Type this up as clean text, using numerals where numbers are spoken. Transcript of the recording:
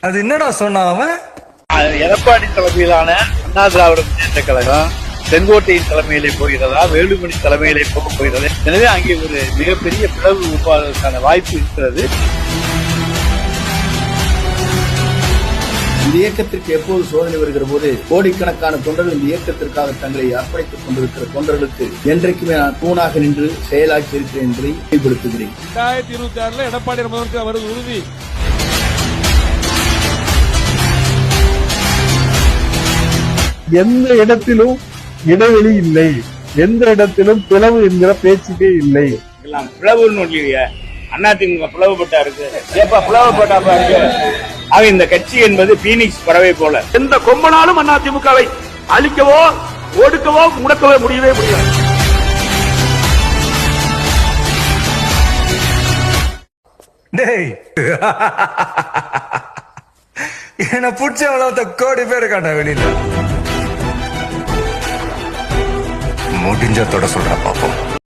அது என்னடா சொன்னா அவன்? எடப்பாடி தலைமையிலான அண்ணா திராவிட முன்னேற்ற கழகம் செங்கோட்டையின் தலைமையிலே போகிறதா, வேலுமணி தலைமையிலே போக போகிறது. எனவே அங்கே ஒரு மிகப்பெரிய பிளவு உருவாவதற்கான வாய்ப்பு இருக்கிறது. இந்த இயக்கத்திற்கு எப்போது சோதனை வருகிற போது கோடிக்கணக்கான தொண்டர்கள் இந்த இயக்கத்திற்காக தங்களை அர்ப்பணித்துக் கொண்டிருக்கிற தொண்டர்களுக்கு என்றைக்குமே நான் தூணாக நின்று செயலாக்கி இருக்கிறேன் என்பதை வெளிப்படுத்துகிறேன். 2026 எடப்பாடி முதலமைச்சர் வருவது உறுதி. எந்த இடத்திலும் இடைவெளி இல்லை, எந்த இடத்திலும் பிளவு என்கிற பேச்சுக்கே இல்லை. பிளவுன்னு அதிமுக பிளவுபட்டா இருக்கு, பிளவுபட்டா இருக்கு. ஆக இந்த கட்சி என்பது பீனிக்ஸ் பறவை போல எந்த கொம்பனாலும் அதிமுகவை அழிக்கவோ ஒடுக்கவோ முடக்கவோ முடியவே முடியாது. டேய் என்ன பிடிச்ச கோடி பேரு காட்ட வெளியில முடிஞ்சத்தோட சொல்ற பாப்போம்.